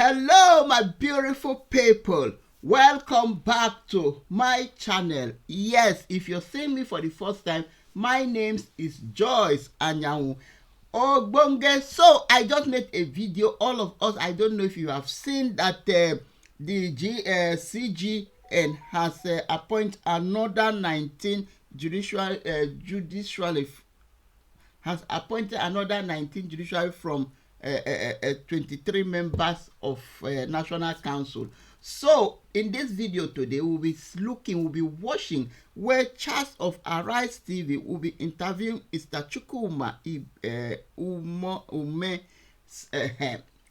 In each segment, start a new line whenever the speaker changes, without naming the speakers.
Hello my beautiful people, welcome back to my channel. Yes, if you're seeing me for the first time, my name is Joyce Anyanwu Ogbonge. So I just made a video, all of us, I don't know if you have seen that the CGN has appointed another 19 judiciary from 23 members of National Council. So in this video today, we'll be watching where Charles of Arise TV will be interviewing Mr. Chukwuma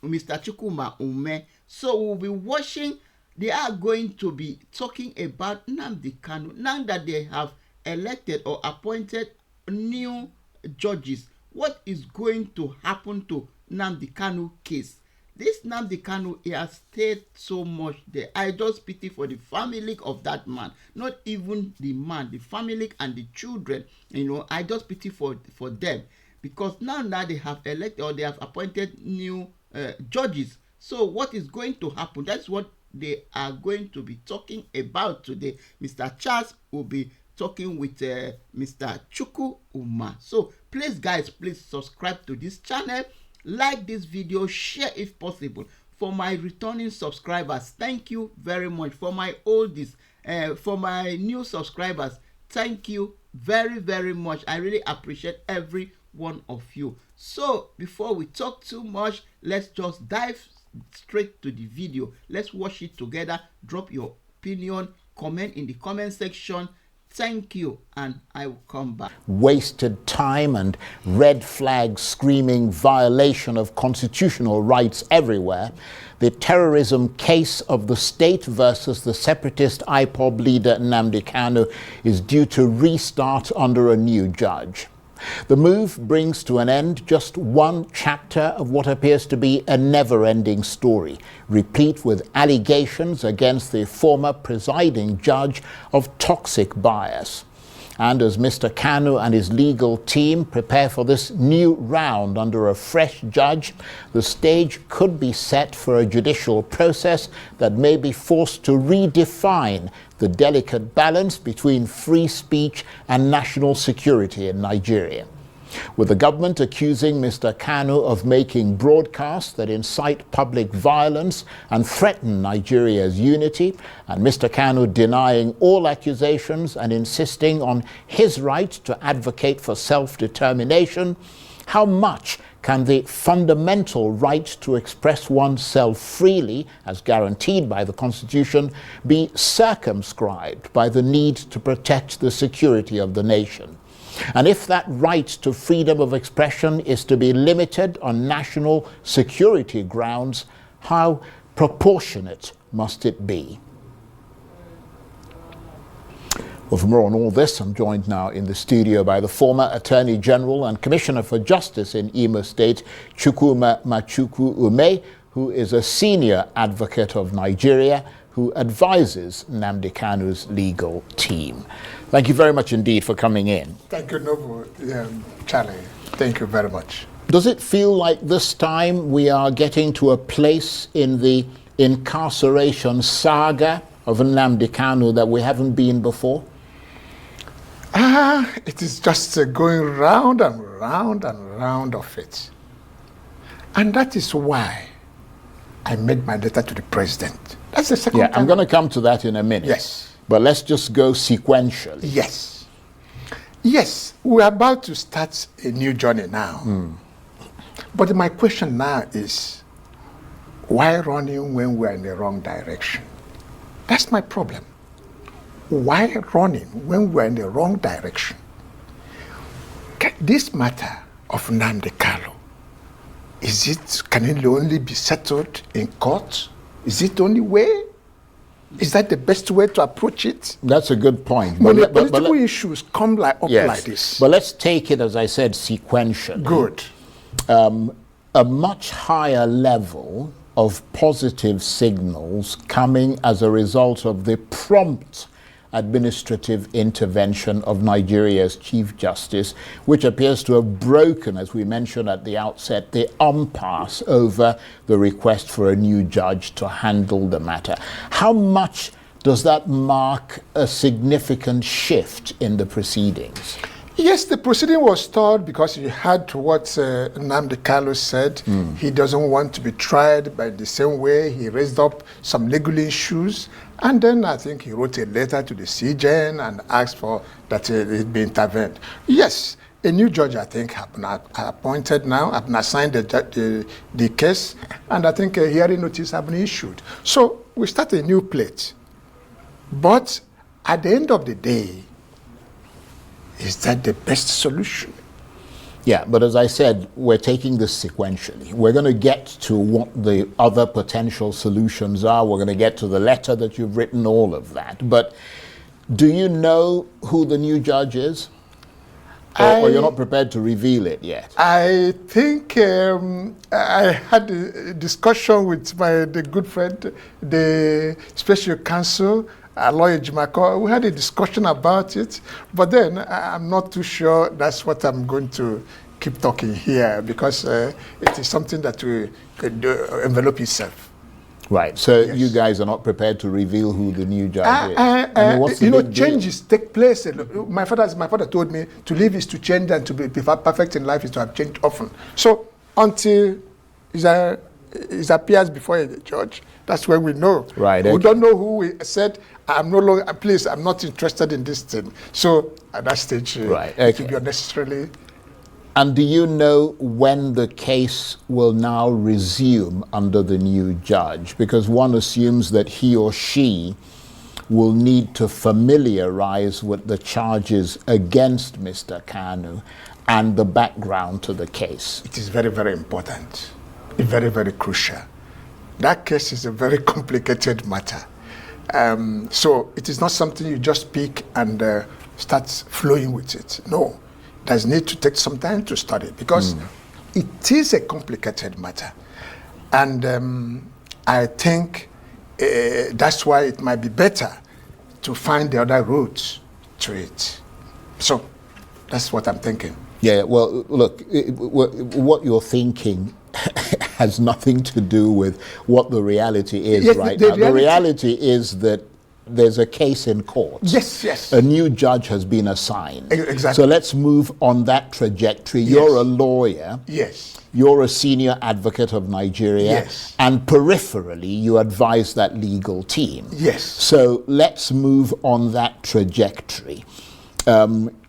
Mr. Chukwuma Ume. So we'll be watching. They are going to be talking about Nnamdi Kanu now that they have elected or appointed new judges. What is going to happen to Nnamdi Kanu case? This Nnamdi Kanu, he has stayed so much there. I just pity for the family of that man. Not even the man, the family and the children. You know, I just pity for them. Because now that they have elected or they have appointed new judges. So what is going to happen? That's what they are going to be talking about today. Mr. Charles will be talking with Mr. Chukwuma. So please guys, please subscribe to this channel, like this video, share if possible. For my returning subscribers, thank you very much. For my oldies, for my new subscribers, thank you very, very much. I really appreciate every one of you. So before we talk too much, let's just dive straight to the video. Let's watch it together. Drop your opinion, comment in the comment section. Thank you, and I will come back.
Wasted time and red flags screaming violation of constitutional rights everywhere. The terrorism case of the state versus the separatist IPOB leader Nnamdi Kanu is due to restart under a new judge. The move brings to an end just one chapter of what appears to be a never-ending story, replete with allegations against the former presiding judge of toxic bias. And as Mr. Kanu and his legal team prepare for this new round under a fresh judge, the stage could be set for a judicial process that may be forced to redefine the delicate balance between free speech and national security in Nigeria. With the government accusing Mr. Kanu of making broadcasts that incite public violence and threaten Nigeria's unity, and Mr. Kanu denying all accusations and insisting on his right to advocate for self-determination, how much can the fundamental right to express oneself freely, as guaranteed by the Constitution, be circumscribed by the need to protect the security of the nation? And if that right to freedom of expression is to be limited on national security grounds, how proportionate must it be? Well, for more on all this, I'm joined now in the studio by the former Attorney General and Commissioner for Justice in Imo State, Chukwuma Ume, who is a senior advocate of Nigeria, who advises Nnamdi Kanu's legal team. Thank you very much indeed for coming in.
Thank you, Noble, Charlie. Thank you very much.
Does it feel like this time we are getting to a place in the incarceration saga of Nnamdi Kanu that we haven't been before?
It is just going round and round and round of it. And that is why I made my letter to the president. That's the second time.
I'm going to come to that in a minute.
Yes.
But let's just go sequentially.
Yes. Yes, we're about to start a new journey now. But my question now is, why running when we're in the wrong direction? That's my problem. Why running when we're in the wrong direction? This matter of Nnamdi Kanu, can it only be settled in court? Is it the only way? Is that the best way to approach it?
That's a good point.
When the political issues come up like this.
But let's take it, as I said, sequentially.
Good.
A much higher level of positive signals coming as a result of the prompt administrative intervention of Nigeria's Chief Justice, which appears to have broken, as we mentioned at the outset, the impasse over the request for a new judge to handle the matter. How much does that mark a significant shift in the proceedings?
Yes, the proceeding was stalled because you heard what Nnamdi Kanu said. He doesn't want to be tried by the same way. He raised up some legal issues. And then I think he wrote a letter to the CJN and asked for that it be intervened. Yes, a new judge, I think, have been appointed now, have been assigned the case, and I think a hearing notice have been issued. So we start a new plate. But at the end of the day, is that the best solution?
Yeah, but as I said, we're taking this sequentially. We're going to get to what the other potential solutions are. We're going to get to the letter that you've written, all of that. But do you know who the new judge is? Or you're not prepared to reveal it yet?
I think I had a discussion with the good friend, the special counsel, Lawyer Jimako. We had a discussion about it, but then I'm not too sure that's what I'm going to keep talking here, because it is something that we could envelop itself.
Right, so
Yes.
you guys are not prepared to reveal who the new judge is? I mean, what's the
you know,
big deal?
changes take place. My father told me to live is to change, and to be perfect in life is to have changed often. So until it appears before a judge, that's when we know.
Right,
We
okay.
don't know who we said, I'm no longer, please, I'm not interested in this thing. So at that stage,
Right,
it will
okay.
be unnecessarily.
And do you know when the case will now resume under the new judge? Because one assumes that he or she will need to familiarize with the charges against Mr. Kanu and the background to the case.
It is very, very important. Very, very crucial. That case is a very complicated matter. So it is not something you just pick and start flowing with it. No. There's need to take some time to study, because it is a complicated matter. And I think that's why it might be better to find the other routes to it. So that's what I'm thinking.
Yeah, well, look, what you're thinking has nothing to do with what the reality is
Yes,
right
the
now. The reality is that there's a case in court.
Yes, yes.
A new judge has been assigned.
Exactly.
So let's move on that trajectory.
Yes.
You're a lawyer.
Yes.
You're a senior advocate of Nigeria.
Yes.
And peripherally, you advise that legal team.
Yes.
So let's move on that trajectory.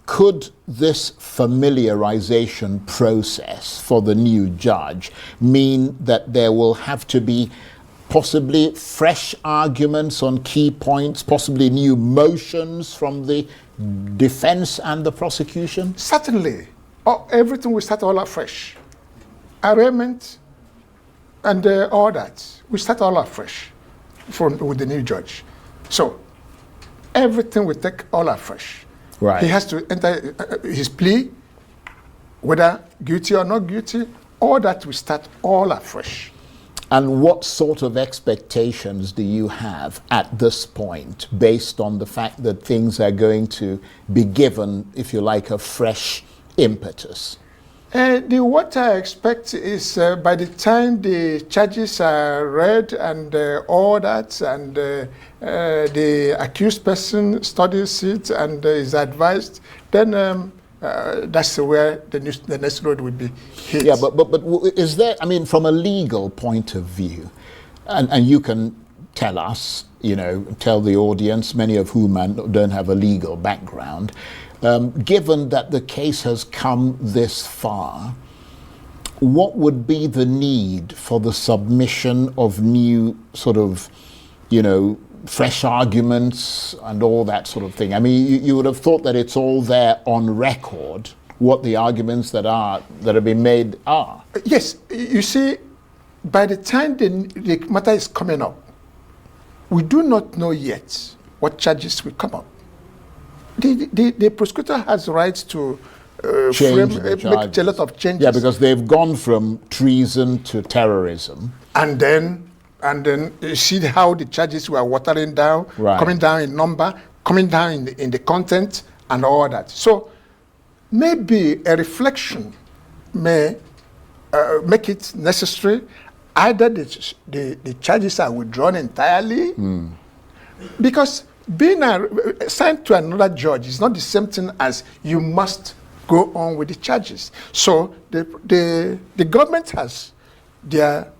Could this familiarization process for the new judge mean that there will have to be possibly fresh arguments on key points, possibly new motions from the defense and the prosecution?
Certainly. Everything will start all afresh. Arraignment and all that. We start all afresh with the new judge. So everything will take all afresh.
Right.
He has to enter his plea, whether guilty or not guilty. All that will start all afresh.
And what sort of expectations do you have at this point, based on the fact that things are going to be given, if you like, a fresh impetus?
What I expect is by the time the charges are read and all that, and the accused person studies it and is advised, then that's where the next road would be hit.
Yeah, but is there, I mean, from a legal point of view, and you can tell us, you know, tell the audience, many of whom don't have a legal background, given that the case has come this far, what would be the need for the submission of new sort of, you know, fresh arguments and all that sort of thing? I mean, you would have thought that it's all there on record, what the arguments that have been made are.
Yes, you see, by the time the matter is coming up, we do not know yet what charges will come up. The prosecutor has rights to make a lot of changes.
Yeah, because they've gone from treason to terrorism.
And then you see how the charges were watering down,
Right.
coming down in number, coming down in the content and all that. So maybe a reflection may make it necessary. Either the charges are withdrawn entirely, because being assigned to another judge is not the same thing as you must go on with the charges. So the government has their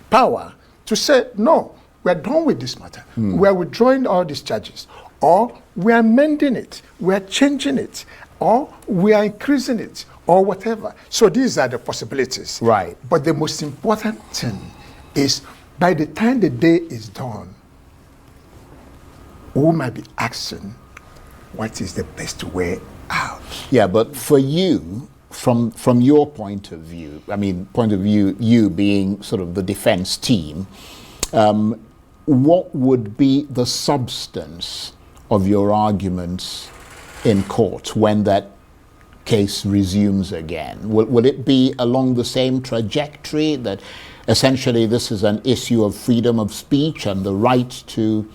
power to say, no, we are done with this matter. We are withdrawing all these charges, or we are amending it, we are changing it, or we are increasing it, or whatever. So these are the possibilities.
Right.
But the most important thing is, by the time the day is done, we might be asking, what is the best way out?
Yeah, but for you, from your point of view, I mean, you being sort of the defense team, what would be the substance of your arguments in court when that case resumes again? Will it be along the same trajectory, that essentially this is an issue of freedom of speech and the right to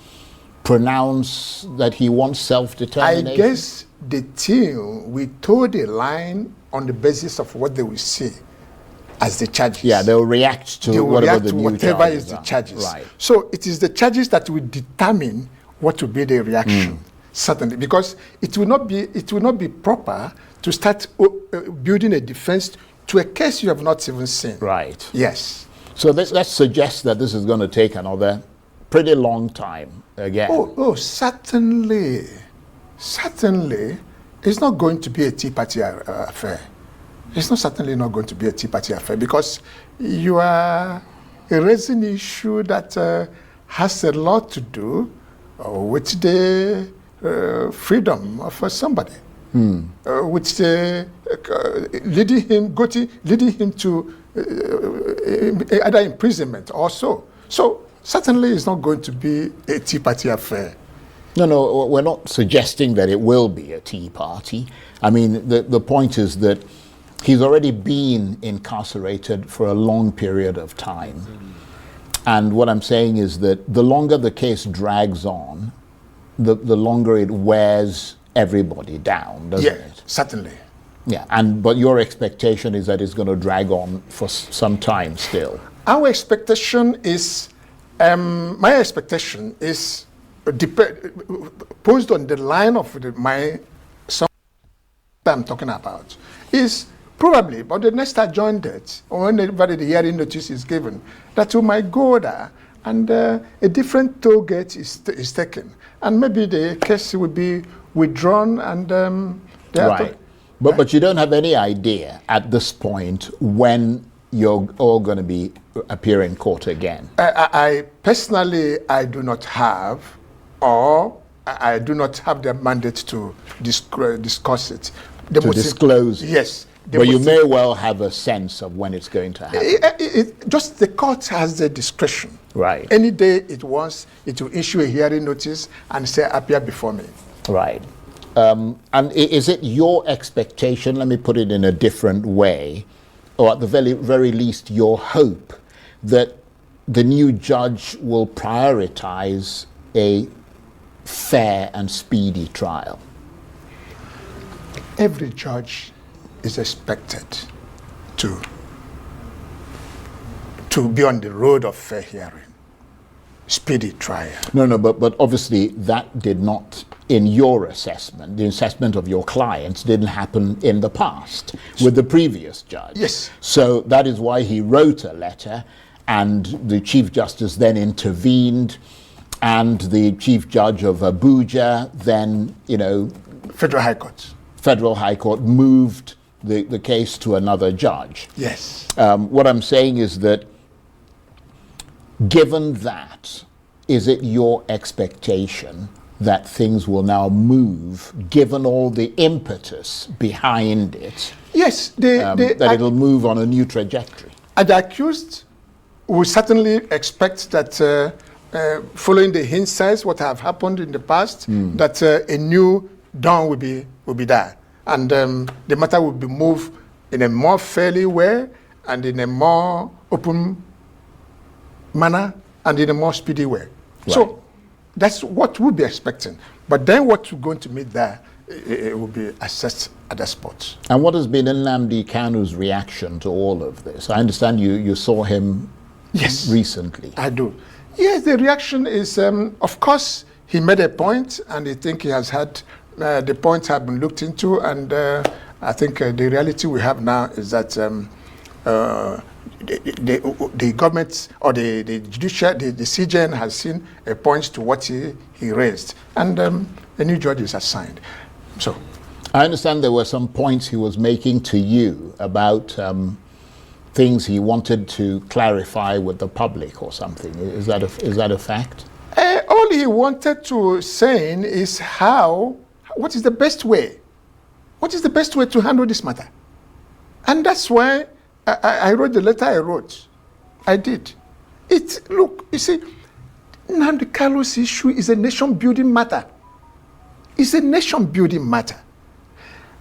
pronounce that he wants self-determination?
I guess the team will toe the line on the basis of what they will see as the charges.
Yeah, they'll react to whatever the new
whatever
charges
is the
are.
charges.
Right.
So it is the charges that will determine what will be the reaction. Certainly, because it will not be proper to start building a defense to a case you have not even seen.
Right.
Yes.
So let's suggest that this is going to take another pretty long time again.
Oh, certainly. Certainly, it's not going to be a Tea Party affair. It's certainly not going to be a Tea Party affair, because you are raising an issue that has a lot to do with the freedom of somebody, which leading him to either imprisonment or so. So certainly it's not going to be a Tea Party affair.
No, we're not suggesting that it will be a Tea Party. I mean, the point is that he's already been incarcerated for a long period of time. And what I'm saying is that the longer the case drags on, the longer it wears everybody down, doesn't it?
Certainly.
Yeah, but your expectation is that it's going to drag on for some time still.
Our expectation is, my expectation is posed on the line of my song I'm talking about, is probably, but the next adjourned date, or whenever the hearing notice is given, that we might go there and a different toll gate is taken. And maybe the case will be withdrawn and
right. But you don't have any idea at this point when you're all going to appear in court again?
I personally, I do not have, or I do not have the mandate to discuss it.
To disclose it?
Yes.
But you may well have a sense of when it's going to happen.
Just the court has the discretion.
Right.
Any day it wants, it will issue a hearing notice and say, appear before me.
Right. And is it your expectation, let me put it in a different way, or at the very least your hope, that the new judge will prioritize a fair and speedy trial?
Every judge is expected to be on the road of fair hearing, speedy trial.
No, but obviously that did not, in your assessment, the assessment of your clients didn't happen in the past with the previous judge.
Yes.
So that is why he wrote a letter, and the Chief Justice then intervened, and the Chief Judge of Abuja then,
Federal High Court
moved the case to another judge.
Yes.
What I'm saying is that, given that, is it your expectation that things will now move, given all the impetus behind it?
Yes.
That it'll move on a new trajectory?
The accused will certainly expect that, following the hindsight, what have happened in the past, that a new dawn will be there. And the matter will be moved in a more fairly way and in a more open manner and in a more speedy way. Right. So That's what we'll be expecting. But then what we're going to meet there, it will be assessed at the spot.
And what has been Nnamdi Kanu's reaction to all of this? I understand you saw him recently.
I do. Yes, the reaction is, of course, he made a point, and I think he has had, the points have been looked into, and I think the reality we have now is that the government or the judiciary, the CJN has seen a point to what he raised, and a new judge is assigned. So,
I understand there were some points he was making to you about things he wanted to clarify with the public or something. Is that a fact?
All he wanted to say is what is the best way? What is the best way to handle this matter? And that's why I wrote the letter I wrote. I did. Look, you see, Nnamdi Kanu's issue is a nation-building matter. It's a nation-building matter.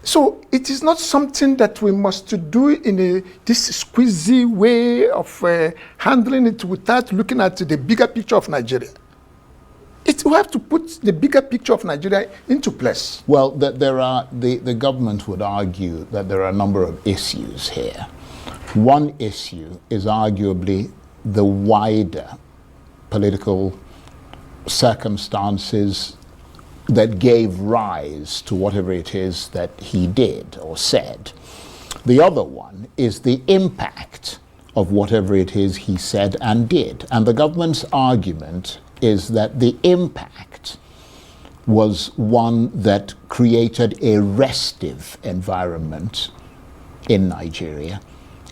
So it is not something that we must do in this squeezy way of handling it without looking at the bigger picture of Nigeria. We have to put the bigger picture of Nigeria into place.
Well, the government would argue that there are a number of issues here. One issue is arguably the wider political circumstances that gave rise to whatever it is that he did or said. The other one is the impact of whatever it is he said and did. And the government's argument is that the impact was one that created a restive environment in Nigeria,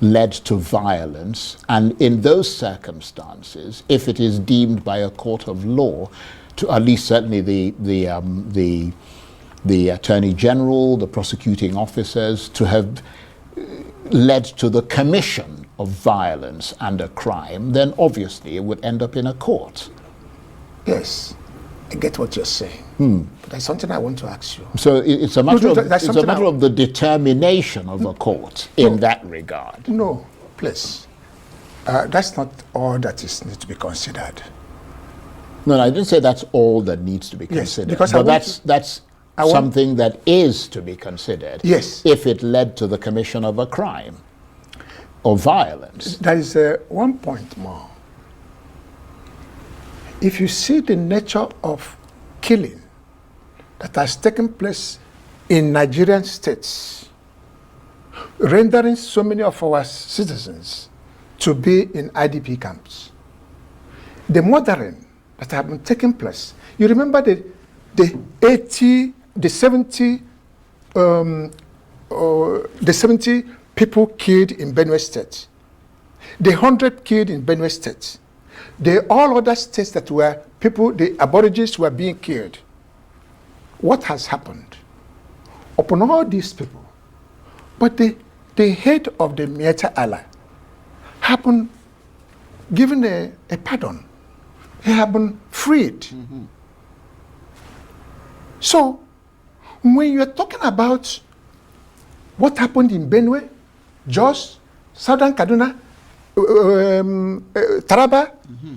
led to violence, and in those circumstances, if it is deemed by a court of law, to at least certainly the Attorney General, the prosecuting officers, to have led to the commission of violence and a crime, then obviously it would end up in a court.
Yes, I get what you're saying. But there's something I want to ask you.
So it's a matter of the determination of a court in that regard.
No, please. That's not all that needs to be considered.
No, I didn't say that's all that needs to be considered.
Yes, because
but that's something that is to be considered.
Yes.
If it led to the commission of a crime or violence.
There is one point more. If you see the nature of killing that has taken place in Nigerian states, rendering so many of our citizens to be in IDP camps, the murdering that have been taking place. You remember the 70 people killed in Benue State, the 100 killed in Benue State, the all other states that were the aborigines were being killed. What has happened upon all these people? But the head of the Mieta Allah have been given a pardon. He have been freed. Mm-hmm. So, when you are talking about what happened in Benue, Jos, Southern Kaduna, Taraba, mm-hmm.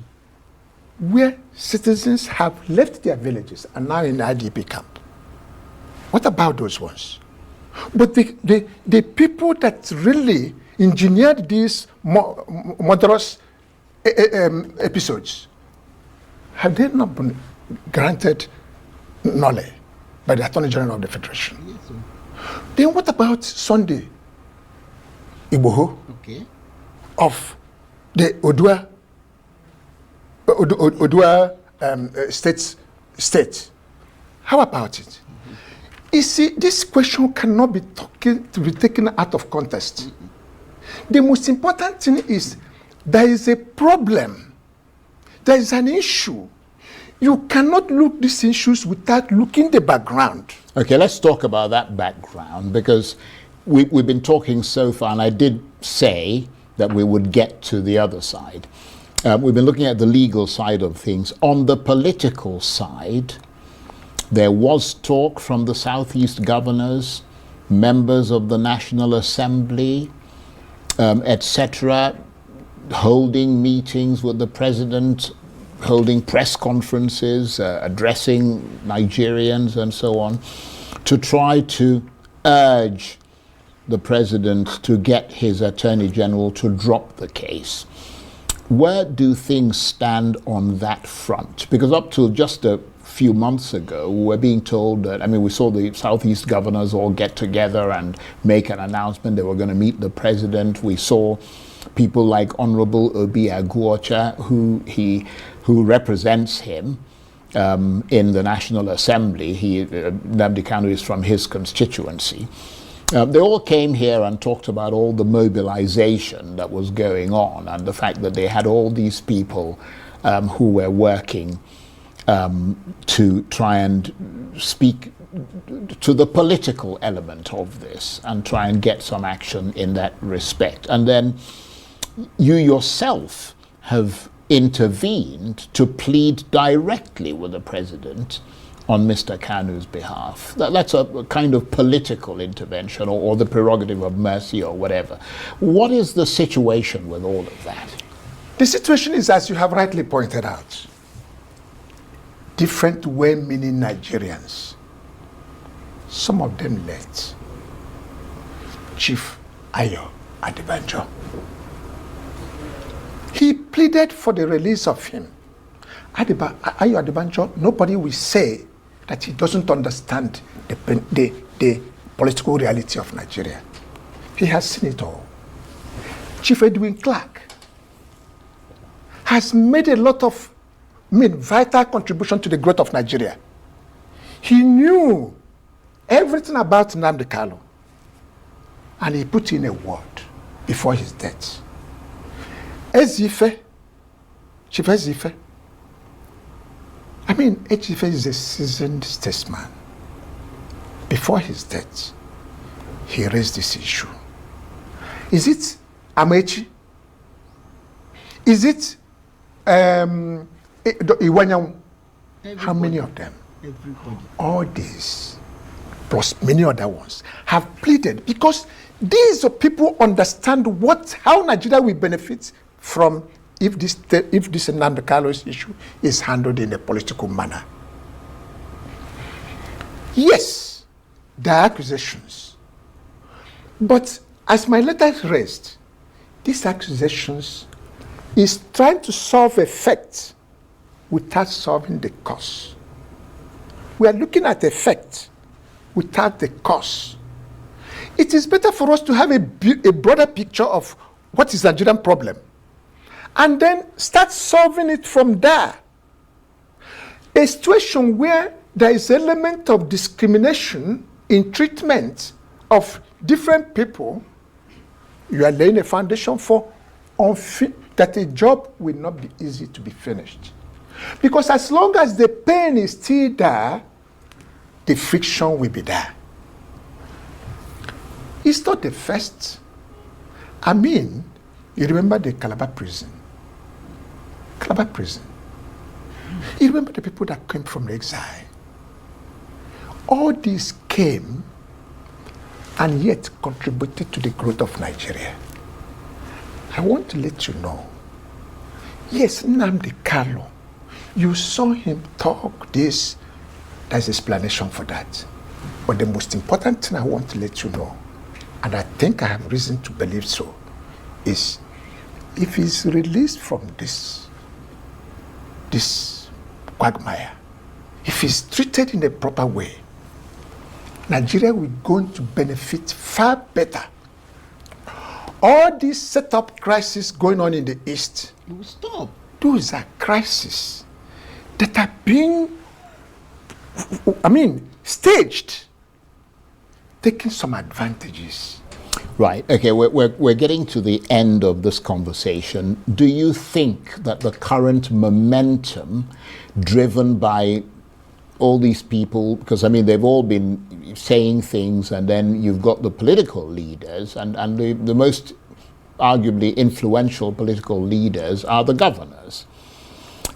where citizens have left their villages and now in IDP camp. What about those ones? But the people that really engineered these murderous episodes, have they not been granted knowledge by the Attorney General of the Federation? Yes, sir. Then what about Sunday Igboho of the Odua state? How about it? Mm-hmm. You see, this question cannot be taken out of context. Mm-hmm. The most important thing is there is a problem. There is an issue. You cannot look these issues without looking the background.
Okay, let's talk about that background, because we've been talking so far, and I did say that we would get to the other side. We've been looking at the legal side of things. On the political side, there was talk from the Southeast governors, members of the National Assembly, etc., holding meetings with the president holding press conferences, addressing Nigerians and so on, to try to urge the president to get his attorney general to drop the case. Where do things stand on that front? Because up till just a few months ago, we were being told that, I mean, we saw the Southeast governors all get together and make an announcement they were going to meet the president. We saw people like Honorable Obi Aguocha, who represents him in the National Assembly. Nnamdi Kanu is from his constituency. They all came here and talked about all the mobilization that was going on and the fact that they had all these people who were working to try and speak to the political element of this and try and get some action in that respect. And then you yourself have intervened to plead directly with the president on Mr. Kanu's behalf. That's a kind of political intervention or the prerogative of mercy or whatever. What is the situation with all of that?
The situation is, as you have rightly pointed out, different well-meaning Nigerians, some of them left. Chief Ayo Adebanjo. He pleaded for the release of him. Ayo Adebanjo, nobody will say that he doesn't understand the political reality of Nigeria. He has seen it all. Chief Edwin Clark has made a lot of vital contribution to the growth of Nigeria. He knew everything about Nnamdi Kanu, and he put in a word before his death. Ezife, Chief Ezife, Ezife is a seasoned statesman. Before his death, he raised this issue. Is it Amechi? Is it Iwanyang? How many of them?
Everybody.
All these, plus many other ones, have pleaded because these people understand how Nigeria will benefit from if this Nnamdi Kanu's issue is handled in a political manner. Yes, there are accusations. But as my letter raised, these accusations is trying to solve effect without solving the cause. We are looking at effect without the cause. It is better for us to have a broader picture of what is the Nigerian problem and then start solving it from there. A situation where there is an element of discrimination in treatment of different people, you are laying a foundation for that a job will not be easy to be finished. Because as long as the pain is still there, the friction will be there. It's not the first. You remember the Calabar prison? Calabar prison. You remember the people that came from exile? All these came and yet contributed to the growth of Nigeria. I want to let you know, yes, Nnamdi Kanu, you saw him talk this, there's explanation for that. But the most important thing I want to let you know, and I think I have reason to believe so, is if he's released from this quagmire, if he's treated in a proper way, Nigeria will going to benefit far better. All these set-up crises going on in the East,
It will stop.
those are crises that are being, staged, taking some advantages.
Right. Okay, we're getting to the end of this conversation. Do you think that the current momentum driven by all these people, because they've all been saying things, and then you've got the political leaders, and the most arguably influential political leaders are the governors.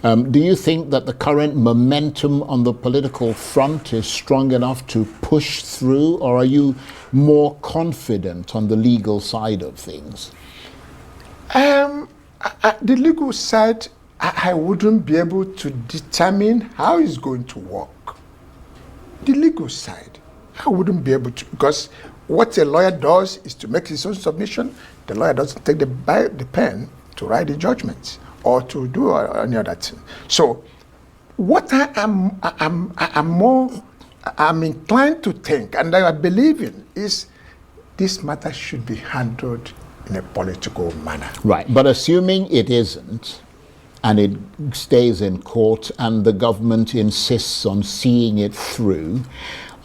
Do you think that the current momentum on the political front is strong enough to push through, or are you more confident on the legal side of things?
The legal side, I wouldn't be able to determine how it's going to work. The legal side, I wouldn't be able to, because what a lawyer does is to make his own submission. The lawyer doesn't take the pen to write the judgment or to do any other thing. So, what I'm inclined to think, and I believe in, is this matter should be handled in a political manner.
Right, but assuming it isn't, and it stays in court, and the government insists on seeing it through,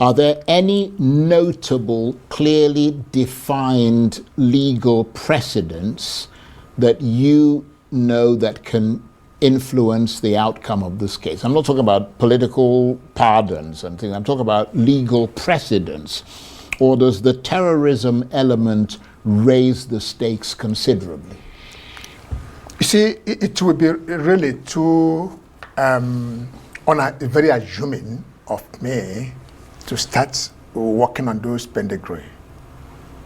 are there any notable, clearly defined legal precedents that you know that can influence the outcome of this case? I'm not talking about political pardons and things. I'm talking about legal precedents. Or does the terrorism element raise the stakes considerably?
You see, it would be really too very assuming of me to start working on those pedigree.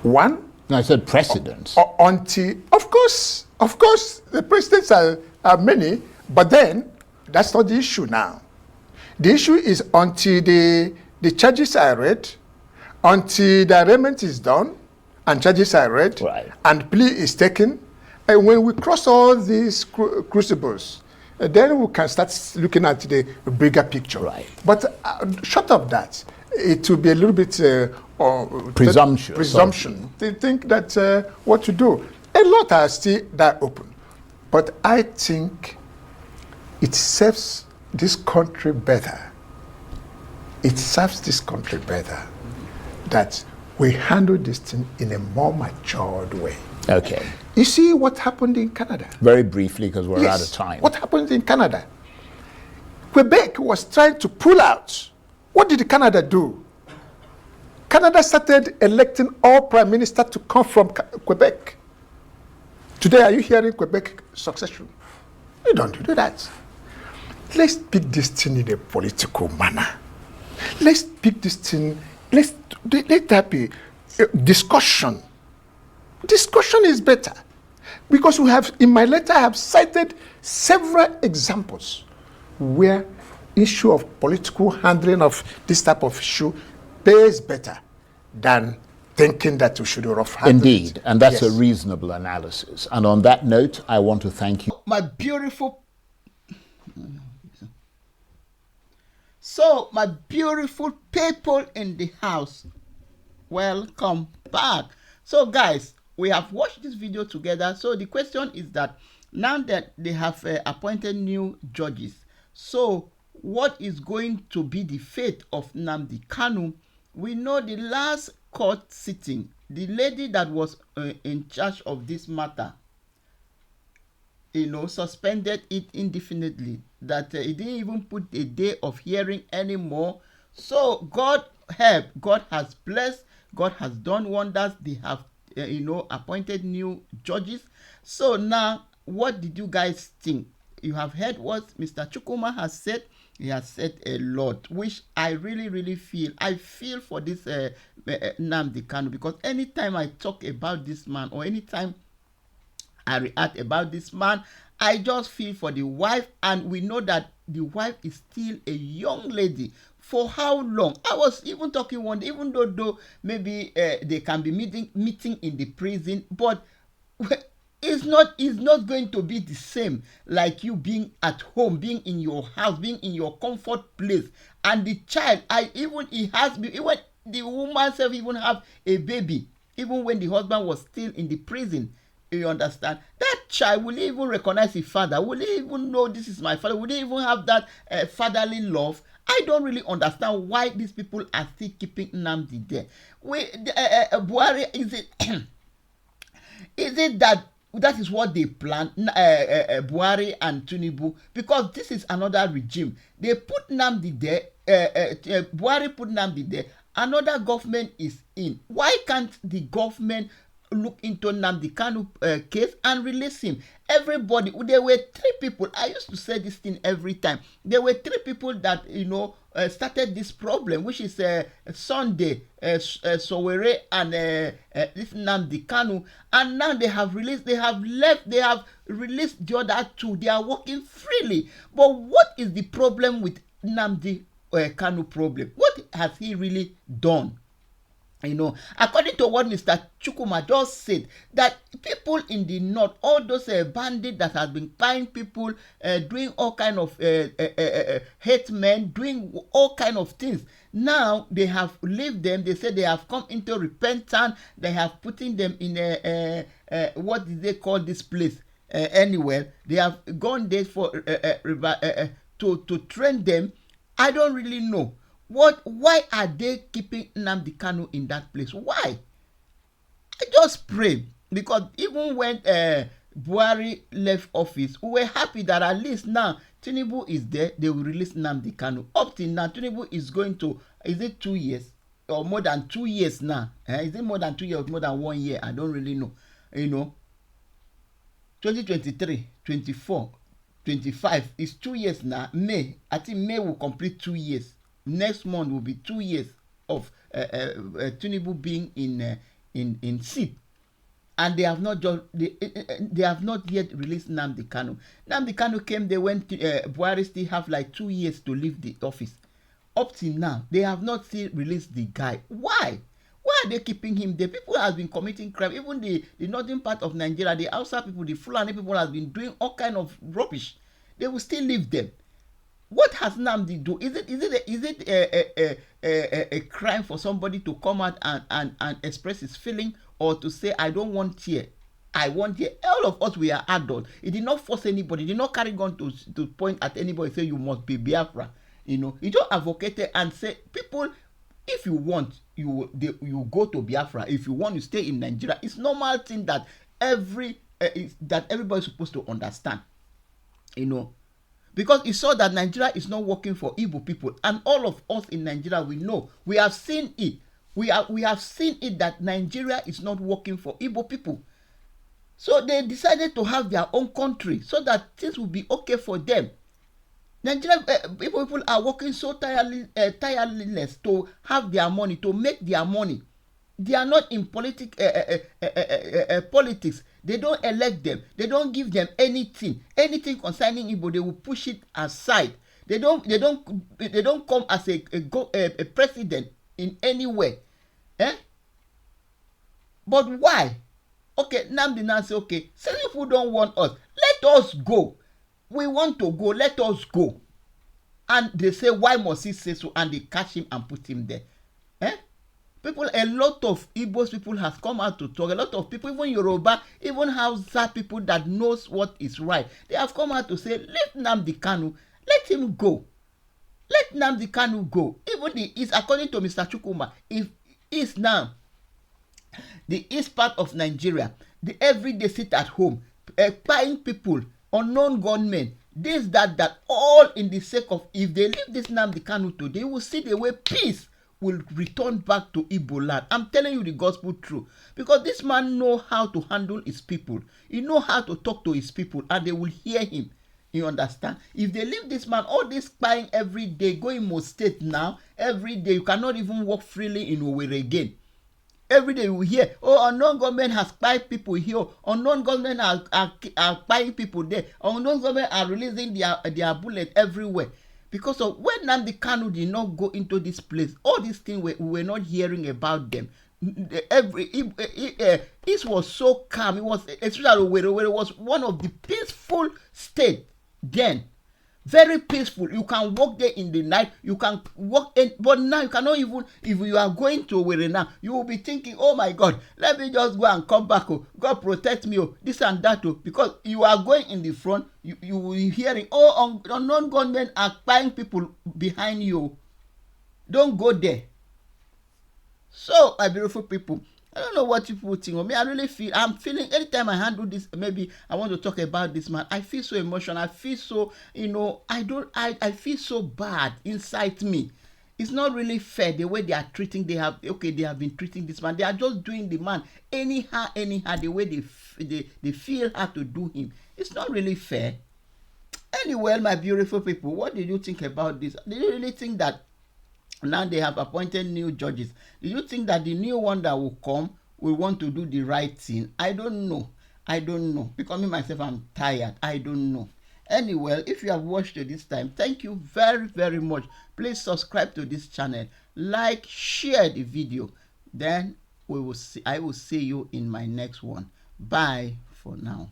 One,
No, I said precedents.
Until, of course, the precedents are many, but then that's not the issue now. The issue is until the charges are read, until the arraignment is done, and charges are read,
Right.
and plea is taken, and when we cross all these crucibles, then we can start looking at the bigger picture.
Right.
But short of that, it will be a little bit presumption. They think that what to do. A lot are still that open. But I think it serves this country better. It serves this country better that we handle this thing in a more matured way.
Okay.
You see what happened in Canada?
Very briefly, because we're out of
Yes.
time.
What happened in Canada? Quebec was trying to pull out. What did Canada do? Canada started electing all prime ministers to come from Quebec. Today, are you hearing Quebec succession? You don't do that. Let's pick this thing in a political manner. Let's pick this thing, let there be discussion. Discussion is better. Because we have, in my letter, I have cited several examples where issue of political handling of this type of issue pays better than thinking that we should rough handle
Indeed,
it.
and that's
Yes.
a reasonable analysis. And on that note, I want to thank you.
My beautiful people in the house, welcome back. So guys, we have watched this video together. So the question is that now that they have appointed new judges, so what is going to be the fate of Nnamdi Kanu? We know the last court sitting, the lady that was in charge of this matter, suspended it indefinitely, that it didn't even put a day of hearing anymore. So God help, God has blessed, God has done wonders. They have appointed new judges. So now, what did you guys think? You have heard what Mr. Chukwuma has said. He has said a lot, which I really feel. I feel for this Nnamdi Kanu, because anytime I talk about this man, or anytime I react about this man, I just feel for the wife. And we know that the wife is still a young lady. For how long? I was even talking one day, even though maybe they can be meeting in the prison, but it's not going to be the same like you being at home, being in your house, being in your comfort place. And the child, even the woman self even have a baby, even when the husband was still in the prison. You understand? That child, will he even recognize his father? Will he even know this is my father? Will he even have that fatherly love? I don't really understand why these people are still keeping Nnamdi there. Buhari, is it that is what they plan, Buhari and Tinubu? Because this is another regime. They put Nnamdi there, Buhari put Nnamdi there, another government is in. Why can't the government look into Nnamdi Kanu case and release him. Everybody, there were 3 people. I used to say this thing every time. There were 3 people that started this problem, which is Sunday, Sowore, and this Nnamdi Kanu. And now they have released the other 2. They are working freely. But what is the problem with Nnamdi Kanu problem? What has he really done? According to what Mr. Chukwuma just said, that people in the north, all those bandits that have been buying people, doing all kind of hate men, doing all kind of things, now they have left them. They say they have come into repentance. They have putting them in what did they call this place? Anywhere. They have gone there for to train them. I don't really know. Why are they keeping Nnamdi Kanu in that place? Why? I just pray, because even when Buhari left office, we were happy that at least now Tinubu is there. They will release Nnamdi Kanu. Up till now, Tinubu is going to, is it 2 years or more than 2 years now? Is it more than 2 years or more than 1 year? I don't really know. 2023, 24, 25 is 2 years now. I think May will complete 2 years. Next month will be 2 years of Tinubu being in seat, and they have not yet released Nnamdi Kanu. Nnamdi Kanu came. They went. Buhari still have like 2 years to leave the office. Up till now, they have not still released the guy. Why? Why are they keeping him there? People have been committing crime. Even the northern part of Nigeria, the Hausa people, the Fulani people have been doing all kind of rubbish. They will still leave them. What has Nnamdi do? Is it a crime for somebody to come out and express his feeling, or to say, I don't want here, I want here? All of us, we are adults. He did not force anybody. He did not carry gun to point at anybody, say you must be Biafra. He just advocated and said, people, if you want, you go to Biafra. If you want, you stay in Nigeria. It's normal thing that everybody is supposed to understand. Because he saw that Nigeria is not working for Igbo people, and all of us in Nigeria, we know, we have seen it. We have seen it that Nigeria is not working for Igbo people. So they decided to have their own country so that things will be okay for them. Nigeria people are working so tireless to have their money, to make their money. They are not in politics. They don't elect them. They don't give them anything. Anything concerning Igbo, they will push it aside. They don't come as a president in any way. But why? Okay, Nnamdi now say, okay, some people don't want us. Let us go. We want to go. Let us go. And they say, why must he say so? And they catch him and put him there. People, a lot of Igbo people have come out to talk. A lot of people, even Yoruba, even Hausa people that knows what is right, they have come out to say, let Nnamdi Kanu, let him go. Let Nnamdi Kanu go. Even the East, according to Mr. Chukwuma, if East now, the East part of Nigeria, the everyday sit at home, buying people, unknown gunmen, this, that, all in the sake of, if they leave this Nnamdi Kanu today, they will see the way peace will return back to Igbo land. I'm telling you the gospel truth. Because this man know how to handle his people. He know how to talk to his people, and they will hear him. You understand? If they leave this man, all this spying every day, going Imo State now, every day, you cannot even walk freely in Owerri again. Every day you will hear, oh, unknown government has spied people here. Unknown government are spying people there. Unknown government are releasing their bullet everywhere. Because of when Nnamdi Kanu did not go into this place, all these things we were not hearing about them. It was so calm. It was, especially where it was one of the peaceful states then. Very peaceful. You can walk there in the night. You can walk in, but now you cannot even. If you are going to where now, you will be thinking, "Oh my God, let me just go and come back. Oh, God protect me. Oh, this and that. Oh," because you are going in the front. You will be hearing, "Oh, unknown gunmen are spying people behind you. Don't go there." So, my beautiful people, I don't know what people think of me. I really feel, I'm feeling, anytime I handle this, maybe I want to talk about this man, I feel so emotional. I feel so, I feel so bad inside me. It's not really fair the way they are treating. They have been treating this man. They are just doing the man anyhow, the way they feel how to do him. It's not really fair. Anyway, my beautiful people, what did you think about this? Did you really think that now they have appointed new judges? Do you think that the new one that will come will want to do the right thing? I don't know. Because me myself, I'm tired. I don't know. Anyway, if you have watched it this time, thank you very, very much. Please subscribe to this channel, like, share the video. Then I will see you in my next one. Bye for now.